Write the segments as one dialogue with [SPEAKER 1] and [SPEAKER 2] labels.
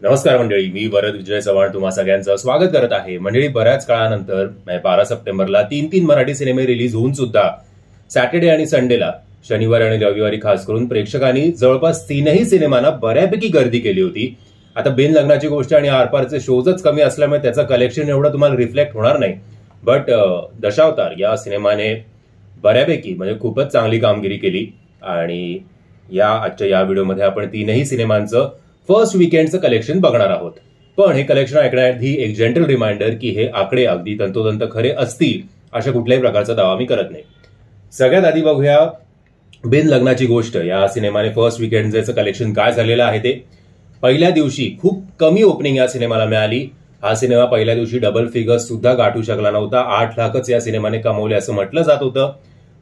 [SPEAKER 1] नमस्कार मंडळी, मी भरत विजय चव्हाण तुम्हा सगळ्यांचं स्वागत करत आहे. मंडळी, बऱ्याच काळानंतर 12 सप्टेंबरला तीन मराठी सिनेमे रिलीज होऊन सुद्धा सॅटर्डे आणि संडेला, शनिवार आणि रविवारी खास करून प्रेक्षकांनी जवळपास तीनही सिनेमांना बऱ्यापैकी गर्दी केली होती. आता बिन लग्नाची गोष्ट आणि आरपारचे शोजच कमी असल्यामुळे त्याचं कलेक्शन एवढं तुम्हाला रिफ्लेक्ट होणार नाही. बट दशावतार या सिनेमाने बऱ्यापैकी म्हणजे खूपच चांगली कामगिरी केली आणि आजच्या या व्हिडिओमध्ये आपण तीनही सिनेमांचं फर्स्ट वीकेंडचं कलेक्शन बघणार आहोत. पण हे कलेक्शन ऐकण्याआधी एक जेंटल रिमाइंडर की हे आकडे अगदी तंतोतंत खरे असतील अशा कुठल्याही प्रकारचा दावा मी करत नाही. सगळ्यात आधी बघूया बिन लग्नाची गोष्ट या सिनेमाने फर्स्ट वीकेंडचं कलेक्शन काय झालेलं आहे ते. पहिल्या दिवशी खूप कमी ओपनिंग या सिनेमाला मिळाली. हा सिनेमा पहिल्या दिवशी डबल फिगर्स सुद्धा गाठू शकला नव्हता. 8 लाखच या सिनेमाने कमवले असं म्हटलं जात होतं.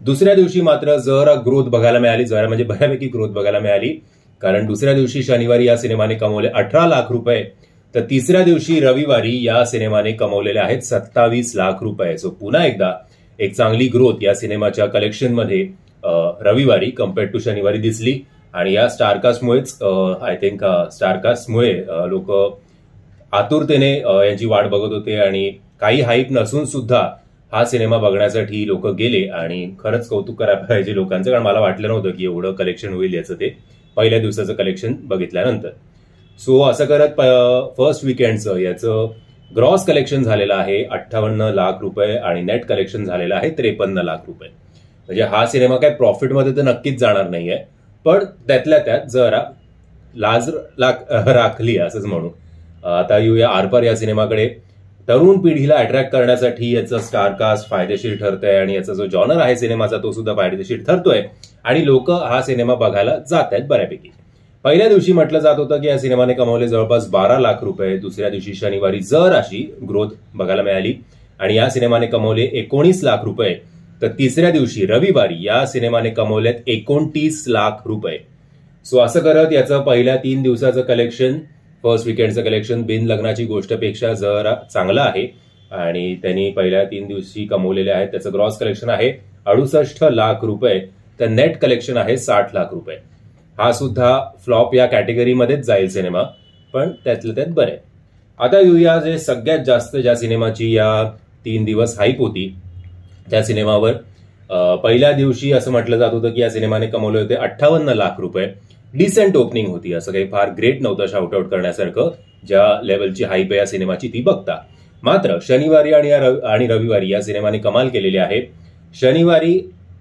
[SPEAKER 1] दुसऱ्या दिवशी मात्र जरा ग्रोथ बघायला मिळाली, जरा म्हणजे बऱ्यापैकी ग्रोथ बघायला मिळाली. कारण दुसऱ्या दिवशी शनिवारी या सिनेमाने कमवले 18 लाख रुपये, तर तिसऱ्या दिवशी रविवारी या सिनेमाने कमवलेले आहेत 27 लाख रुपये. सो पुन्हा एकदा एक चांगली ग्रोथ या सिनेमाच्या कलेक्शनमध्ये रविवारी कम्पेअर्ड टू शनिवारी दिसली. आणि या स्टारकास्टमुळेच आय थिंक स्टारकास्टमुळे लोक आतुरतेने यांची वाट बघत होते आणि काही हाईप नसून सुद्धा हा सिनेमा बघण्यासाठी लोक गेले. आणि खरंच कौतुक करायला पाहिजे लोकांचं, कारण मला वाटलं नव्हतं की एवढं कलेक्शन होईल याचं ते पहिल्या दिवसाचं कलेक्शन बघितल्यानंतर. सो असं करत फर्स्ट वीकेंडचं याचं ग्रॉस कलेक्शन झालेलं आहे 58 लाख रुपये आणि नेट कलेक्शन झालेलं आहे 53 लाख रुपये. म्हणजे हा सिनेमा काय प्रॉफिटमध्ये तर नक्कीच जाणार नाहीये, पण त्यातल्या त्यात जरा लाज राखली असंच म्हणू. आता येऊया आरपार या सिनेमाकडे. तरुण पिढीला अट्रॅक्ट करण्यासाठी याचं स्टारकास्ट फायदेशीर ठरतंय आणि याचा जो जॉनर आहे सिनेमाचा तो सुद्धा फायदेशीर ठरतोय आणि लोक हा सिनेमा बघायला जात आहेत बऱ्यापैकी. पहिल्या दिवशी म्हटलं जात होतं की या सिनेमाने कमवले जवळपास 12 लाख रुपये. दुसऱ्या दिवशी शनिवारी जर अशी ग्रोथ बघायला मिळाली आणि या सिनेमाने कमवले 19 लाख रुपये. तर तिसऱ्या दिवशी रविवारी या सिनेमाने कमवलेत 29 लाख रुपये. सो असं करत याचं पहिल्या 3 दिवसाचं कलेक्शन, फर्स्ट वीकेंडचं कलेक्शन बिन लग्नाची गोष्टपेक्षा जरा चांगलं आहे आणि त्यांनी पहिल्या 3 दिवशी कमवलेले आहेत. त्याचं ग्रॉस कलेक्शन आहे 68 लाख रुपये, तर नेट कलेक्शन आहे 60 लाख रुपये. हा सुद्धा फ्लॉप या कॅटेगरीमध्येच जाईल सिनेमा, पण त्यातलं त्यात बरं आहे. आता येऊया जे सगळ्यात जास्त ज्या सिनेमाची या 3 दिवस हाईप होती त्या सिनेमावर. पहिल्या दिवशी असं म्हटलं जात होतं की या सिनेमाने कमवले होते 58 लाख रुपये. डिसेंट ओपनिंग होती, असं काही फार ग्रेट नव्हतं शाउट आउट करण्यासारखं. ज्या लेवलची हाईप आहे या सिनेमाची ती बघता. मात्र शनिवारी आणि रविवारी या सिनेमाने कमाल केलेली आहे. शनिवारी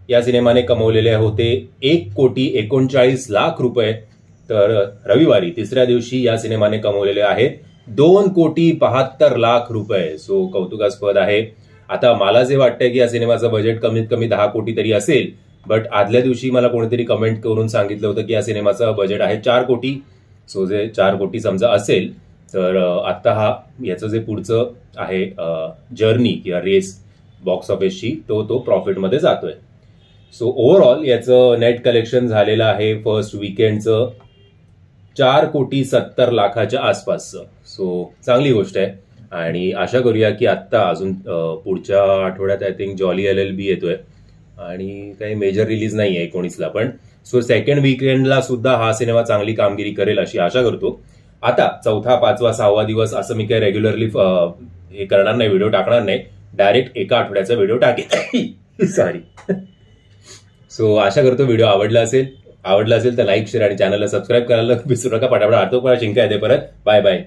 [SPEAKER 1] या सिनेमाने कमवलेले होते 1,39 लाख रुपये, तर रविवारी तिसऱ्या दिवशी या सिनेमाने कमवलेले आहेत 2,72 लाख रुपये. सो कौतुकास्पद आहे. आता मला जे वाटतंय की या सिनेमाचं बजेट कमीत कमी 10 कोटी तरी असेल, बट आदल्या दिवशी मला कोणीतरी कमेंट करून सांगितलं होतं की या सिनेमाचं बजेट आहे 4 कोटी. सो जे 4 कोटी समजा असेल, तर आता याचं जे पुढचं आहे जर्नी किंवा रेस बॉक्स ऑफिसची तो प्रॉफिटमध्ये जातोय. सो ओव्हरऑल याचं नेट कलेक्शन झालेलं आहे फर्स्ट वीकेंडचं 4,70 लाखाच्या आसपासचं. सो चांगली गोष्ट आहे आणि आशा करूया की आत्ता अजून पुढच्या आठवड्यात आय थिंक जॉली LLB येतोय आणि काही मेजर रिलीज नाही आहे 19ला पण. सो सेकंड वीकेंडला सुद्धा हा सिनेमा चांगली कामगिरी करेल अशी आशा करतो. आता 4था, 5वा, 6वा दिवस असं मी काही रेग्युलरली हे करणार नाही, व्हिडिओ टाकणार नाही. डायरेक्ट एका आठवड्याचा व्हिडिओ टाकेल. सॉरी. सो आशा करतो व्हिडिओ आवडला असेल तर लाईक, शेअर आणि चॅनलला सबस्क्राईब करायला विसरू नका. पटापट आर्थोपळा शिंका येते परत. Bye bye.